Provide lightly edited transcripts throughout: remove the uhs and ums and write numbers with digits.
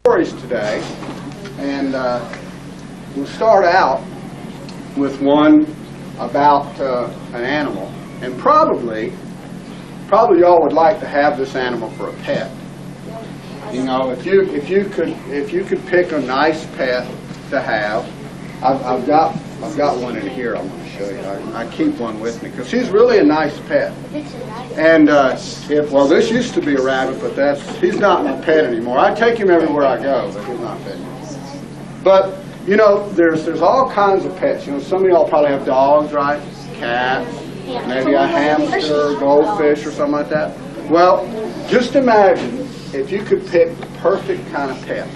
Stories today, and we'll start out with one about an animal, and probably y'all would like to have this animal for a pet. You know, if you could pick a nice pet to have, I've got one in here. I want to show you. I keep one with me because he's really a nice pet. And well, this used to be a rabbit, but he's not my pet anymore. I take him everywhere I go, but he's not pet. But you know, there's all kinds of pets. You know, some of y'all probably have dogs, right? Cats, maybe a hamster, goldfish, or something like that. Well, just imagine if you could pick the perfect kind of pet.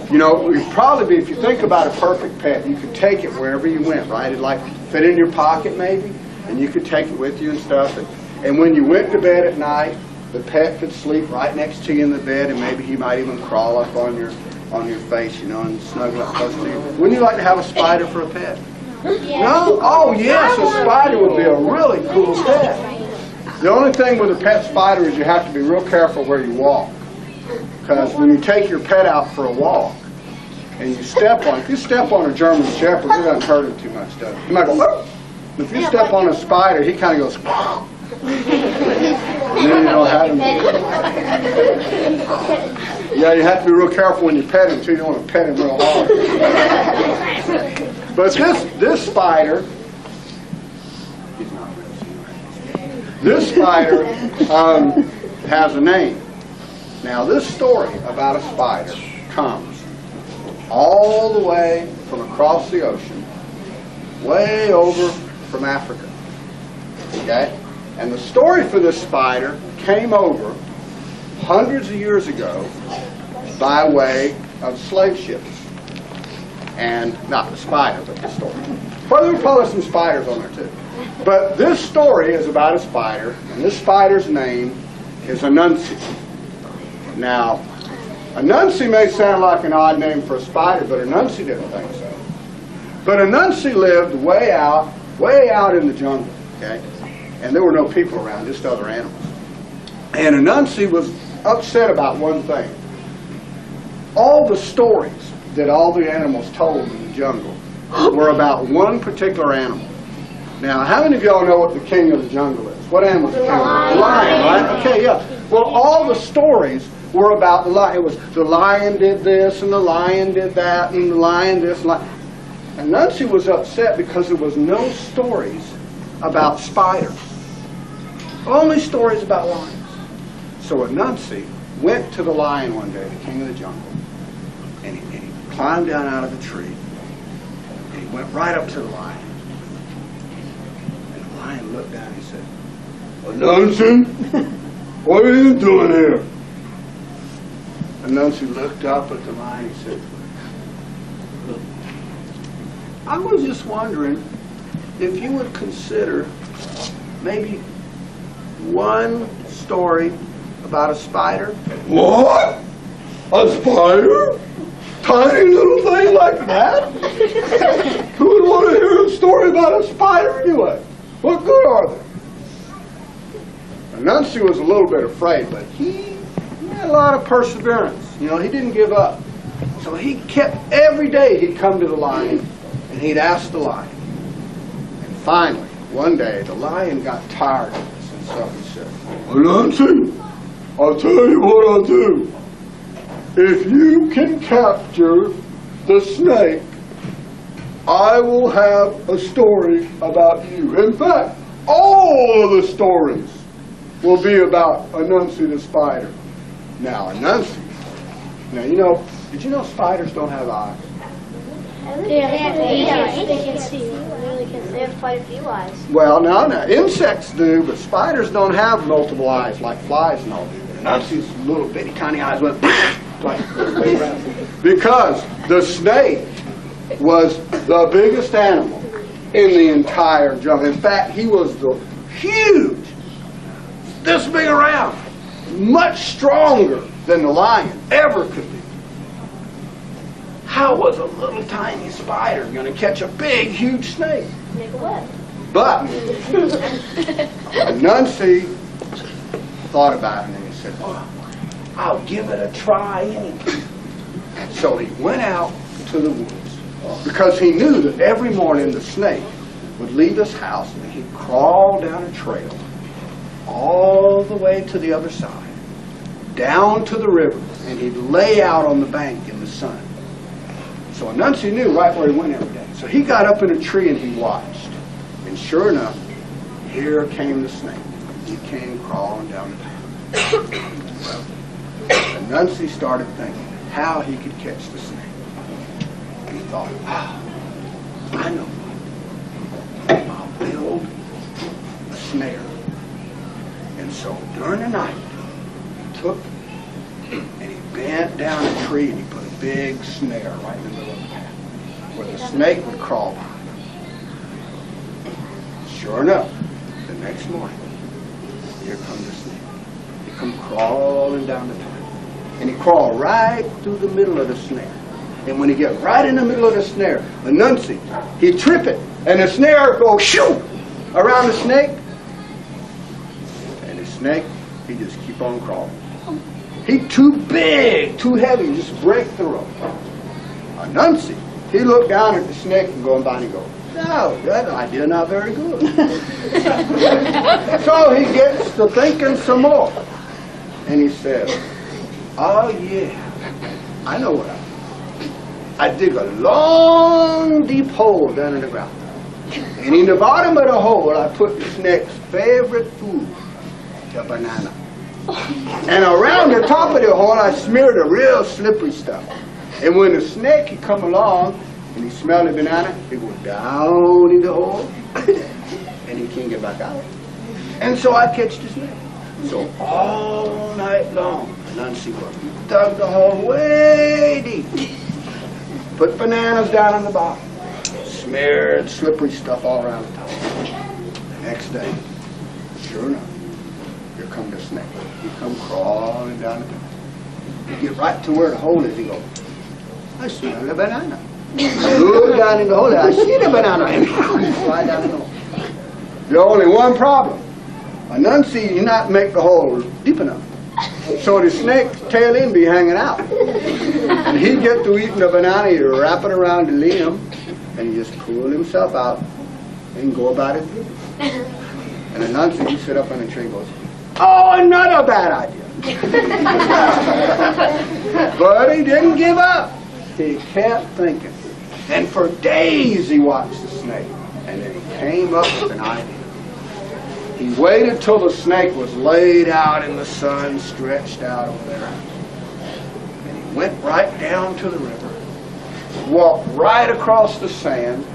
You know, it would probably be, if you think about a perfect pet, you could take it wherever you went, right? It'd like fit in your pocket maybe, and you could take it with you and stuff. And when you went to bed at night, the pet could sleep right next to you in the bed, and maybe he might even crawl up on your face, you know, and snuggle up close to you. Wouldn't you like to have a spider for a pet? No? Oh, yes, a spider would be a really cool pet. The only thing with a pet spider is you have to be real careful where you walk. Because when you take your pet out for a walk, and you step on, if you step on a German Shepherd, it doesn't hurt him too much, does it? You might go, oh! If you step on a spider, he kind of goes, and then you don't have him. Yeah, you have to be real careful when you pet him, too. You don't want to pet him real hard. But this spider, this spider has a name. Now, this story about a spider comes all the way from across the ocean, way over from Africa. Okay? And the story for this spider came over hundreds of years ago by way of slave ships. And not the spider, but the story. Well, there were probably some spiders on there too. But this story is about a spider, and this spider's name is Anansi. Now, Anansi may sound like an odd name for a spider, but Anansi didn't think so. But Anansi lived way out in the jungle, okay? And there were no people around, just other animals. And Anansi was upset about one thing. All the stories that all the animals told in the jungle were about one particular animal. Now, how many of y'all know what the king of the jungle is? What animal is the king of the jungle? The lion, right? Okay, yeah. Well, all the stories were about the lion. It was the lion did this, and the lion did that, and the lion this, and lion. And Anansi was upset because there was no stories about spiders. Only stories about lions. So Anansi went to the lion one day, the king of the jungle, and he climbed down out of the tree, and he went right up to the lion. And the lion looked down and he said, "Anansi, what are you doing here?" Anansi looked up at the lion and said, "Look, I was just wondering if you would consider maybe one story about a spider." "What? A spider? Tiny little thing like that? Who would want to hear a story about a spider anyway? What good are they?" Anansi was a little bit afraid, but he had a lot of perseverance. You know, he didn't give up. So he kept, every day he'd come to the lion and he'd ask the lion. And finally, one day, the lion got tired of this, and so he said, "Anansi, I'll tell you what I'll do. If you can capture the snake, I will have a story about you. In fact, all of the stories will be about Anansi the spider." Now, Anansi, you know, did you know spiders don't have eyes? They can see. They have quite a few eyes. Well, no, insects do, but spiders don't have multiple eyes like flies and all do. Anansi's little bitty tiny eyes went like because the snake was the biggest animal in the entire jungle. In fact, he was the huge, this big around, much stronger than the lion ever could be. How was a little tiny spider going to catch a big, huge snake? Make a web. But Anansi thought about it and he said, "Oh, I'll give it a try anyway." So he went out to the woods because he knew that every morning the snake would leave his house and he'd crawl down a trail all the way to the other side, down to the river, and he'd lay out on the bank in the sun. So Anansi knew right where he went every day. So he got up in a tree and he watched. And sure enough, here came the snake. He came crawling down the path. Well, Anansi started thinking how he could catch the snake. And he thought, I know. I'll build a snare. And so during the night, he took and he bent down a tree and he put a big snare right in the middle of the path where the snake would crawl by. Sure enough, the next morning, here comes the snake. He come crawling down the path. And he crawled right through the middle of the snare. And when he get right in the middle of the snare, Anansi, he'd trip it, and the snare go shoo around the snake. And the snake, he just keep on crawling. He too big, too heavy, just break the rope. Anansi, he looked down at the snake and going by and he goes, no, that idea not very good. So he gets to thinking some more. And he said, oh yeah, I know what I do. I dig a long, deep hole down in the ground. And in the bottom of the hole, I put the snake's favorite food, the banana. And around the top of the hole, I smeared a real slippery stuff. And when the snake, he come along, and he smelled the banana, he go down in the hole, and he can't get back out. And so I catch the snake. So all night long, Anansi dug the hole way deep. Put bananas down on the bottom. Smeared slippery stuff all around the top. The next day, sure enough, here come the snake. He come crawling down the path. He get right to where the hole is. He go, I smell the banana. Look down in the hole. I see the banana. And he fly down the hole. There's only one problem. Anansi did not make the hole deep enough. So the snake's tail end be hanging out. And he'd get to eating the banana, he'd wrap it around the limb, and he just pull himself out and go about it. And Anansi, he sit up on the tree and goes, oh, another bad idea. But he didn't give up. He kept thinking. And for days he watched the snake. And then he came up with an idea. He waited till the snake was laid out in the sun, stretched out over there. And he went right down to the river, walked right across the sand,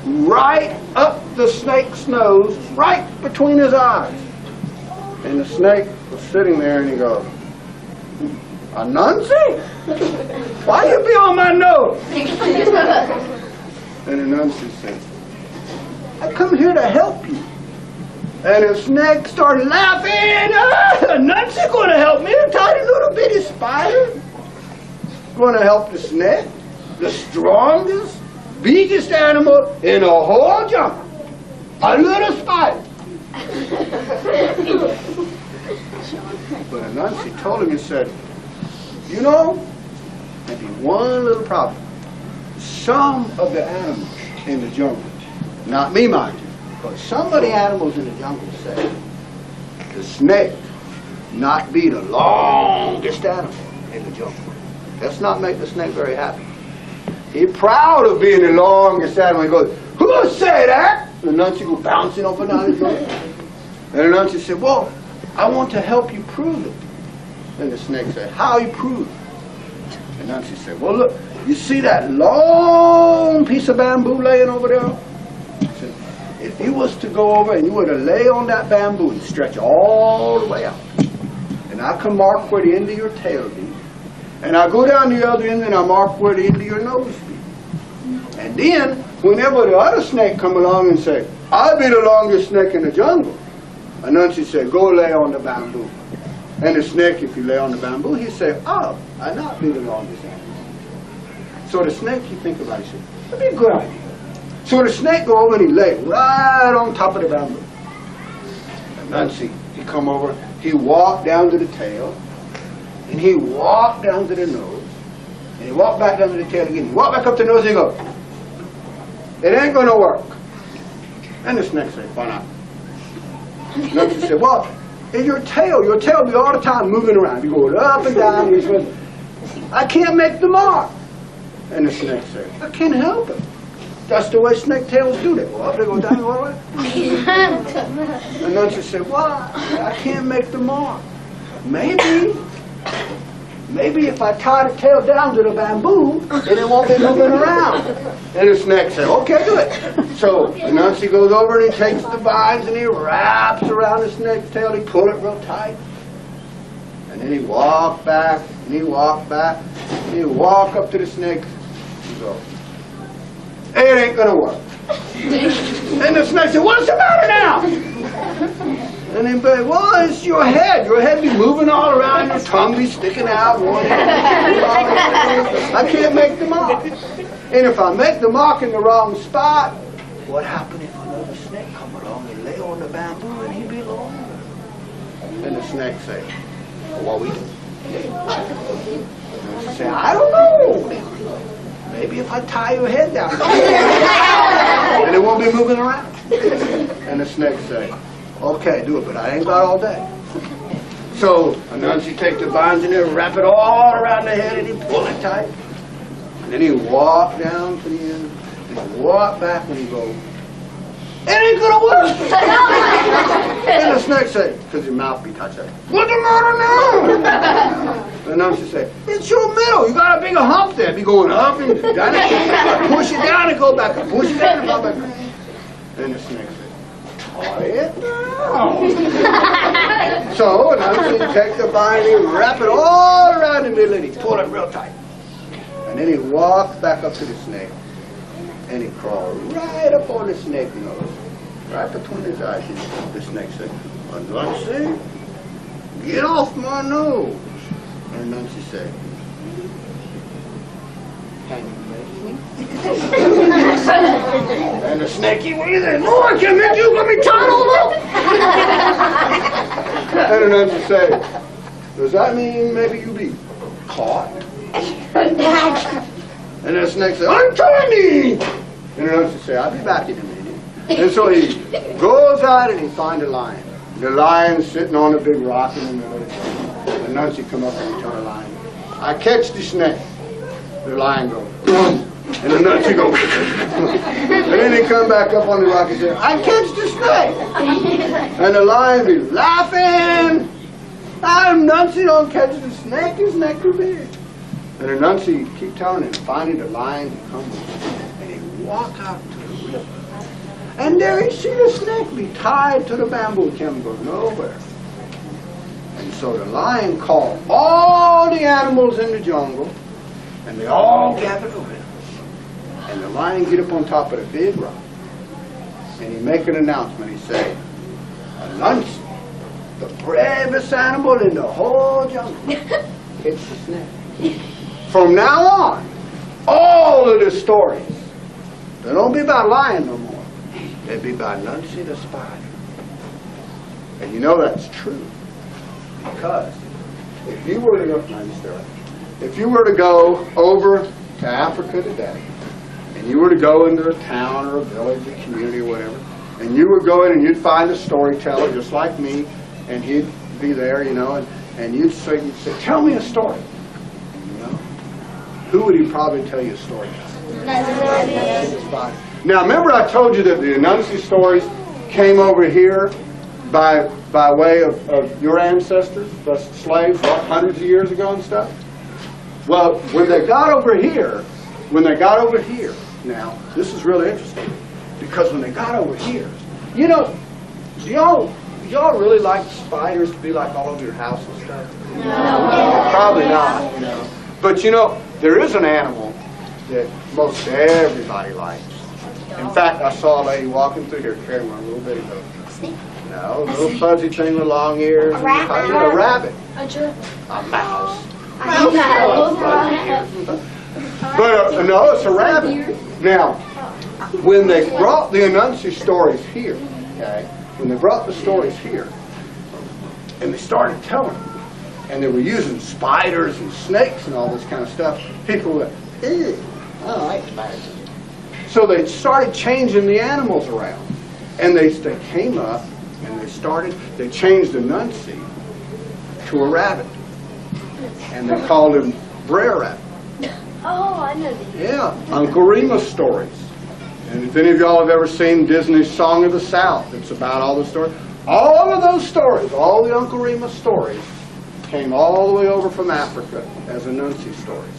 right up the snake's nose, right between his eyes. And the snake was sitting there and he goes, Anansi, why you be on my nose? And Anansi said, I come here to help you. And the snake started laughing. Anansi going to help me, a tiny little bitty spider. Going to help the snake, the strongest, biggest animal in the whole jungle. A little spider. But Anansi told him, he said, you know, maybe one little problem. Some of the animals in the jungle, not me mind you, but some of the animals in the jungle say the snake not be the longest animal in the jungle. Let's not make the snake very happy. He's proud of being the longest animal. He goes, who say that? And Anansi go bouncing up and down the jungle. And Anansi said, well, I want to help you prove it. And the snake said, how you prove it? And Anansi said, well, look, you see that long piece of bamboo laying over there? He said, if you was to go over and you were to lay on that bamboo and stretch all the way out, and I can mark where the end of your tail be, and I go down the other end and I mark where the end of your nose be. And then, whenever the other snake come along and say, I be the longest snake in the jungle, Anansi said, go lay on the bamboo. And the snake, if you lay on the bamboo, he say, oh, I not be the longest animal. So the snake, he think about it, he said, that'd be a good idea. So the snake go over and he lay right on top of the bamboo. And Anansi, he come over, he walked down to the tail, and he walked down to the nose, And he walked back under the tail again. He walked back up to the nose and he goes, it ain't going to work. And the snake said, why not? Anansi said, well, in your tail be all the time moving around. You go up and down. And said, I can't make the mark. And the snake said, I can't help it. That's the way snake tails do. They go up, they go down, they go away. And Anansi said, well, I can't make the mark. Maybe if I tie the tail down to the bamboo, then it won't be moving around. And the snake said, okay, do it. So Anansi goes over and he takes the vines and he wraps around the snake's tail. He pulls it real tight. And then he walked back and he walked back. And he walked up to the snake. He goes, it ain't going to work. And the snake said, what's the matter now? And then, well, it's your head. Your head be moving all around. Your tongue be sticking out. I can't make the mark. And if I make the mark in the wrong spot, what happened if another snake come along and lay on the bamboo and he be longer? And the snake say, well, what we do? And she say, I don't know. Maybe if I tie your head down, and it won't be moving around. And the snake say, okay, do it, but I ain't got all day. So Anansi takes the vines in there, wrap it all around the head, and he pull it tight. And then he walk down to the end, and he walk back, and he goes, it ain't gonna work. And the snake say, because your mouth be touching, what's the matter now? And Anansi say, it's your middle. You got a bigger hump there. Be going up and down. Push it down and go back up. Push it down and go back up. And the snake say, tie it down. So Anansi takes the vine and he wrap it all around the middle and he pull it real tight. And then he walks back up to the snake. And he crawled right up on the snake's nose, right between his eyes. And the snake said, Anansi, get off my nose. And Anansi said, can you make me? And the snake, he said, no, I can't make you. Let me tie it all up. And Anansi said, does that mean maybe you be caught? And the snake said, untie me! And Anansi said, I'll be back in a minute. And so he goes out and he finds a lion. The lion's sitting on a big rock in the middle of the jungle. And Anansi come up and he tell the lion, I catch the snake. The lion goes, and Anansi goes, and then he come back up on the rock and say, I catch the snake. And the lion be laughing. Anansi don't catch the snake. His neck too big. And Anansi keep telling him, finally the lion he comes and he walk out to the river. And there he see the snake be tied to the bamboo. Can't go nowhere. And so the lion called all the animals in the jungle, and they all gathered around. And the lion get up on top of the big rock, and he make an announcement. He say, Anansi, the bravest animal in the whole jungle, it's the snake. From now on, all of the stories, they don't be about lion no more. They be about Anansi the Spider. And you know that's true. Because if you were to go over to Africa today, and you were to go into a town or a village, a community or whatever, and you would go in and you'd find a storyteller just like me, and he'd be there, you know, and you'd say, tell me a story. Who would he probably tell you a story about? Now, remember I told you that the Anansi stories came over here by way of your ancestors, the slaves, hundreds of years ago and stuff? Well, when they got over here, now, this is really interesting, because when they got over here, you know, do y'all really like spiders to be like all over your house and stuff? No. Probably not, you know. But you know, there is an animal that most everybody likes. In fact, I saw a lady walking through here carrying one a little bitty little. No, a little fuzzy thing with long ears. A rabbit. A rabbit. A mouse. But no, it's a rabbit. Now, when they brought the Anansi stories here, okay, when they brought the stories here, and they started telling them, and they were using spiders and snakes and all this kind of stuff, people were, ew, I don't like spiders. So they started changing the animals around. And they came up and they changed Anansi to a rabbit. And they called him Brer Rabbit. Oh, I know these. Yeah, Uncle Remus stories. And if any of y'all have ever seen Disney's Song of the South, it's about all the stories. All of those stories, all the Uncle Remus stories, came all the way over from Africa as Anansi stories.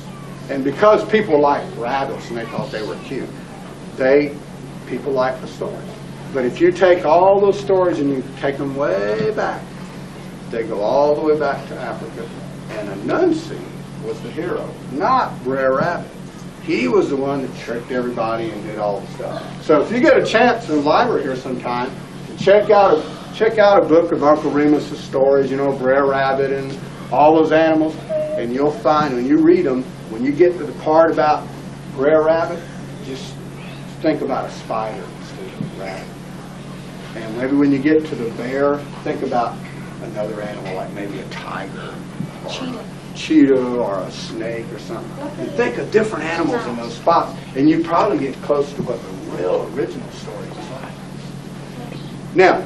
And because people liked rabbits and they thought they were cute, people liked the stories. But if you take all those stories and you take them way back, they go all the way back to Africa. And Anansi was the hero, not Brer Rabbit. He was the one that tricked everybody and did all the stuff. So if you get a chance in the library here sometime, check out a book of Uncle Remus's stories, you know, Brer Rabbit and all those animals, and you'll find when you read them, when you get to the part about Brer Rabbit, just think about a spider instead of a rabbit. And maybe when you get to the bear, think about another animal, like maybe a tiger, or a cheetah, or a snake, or something. And think of different animals in those spots, and you probably get close to what the real original story is like. Now,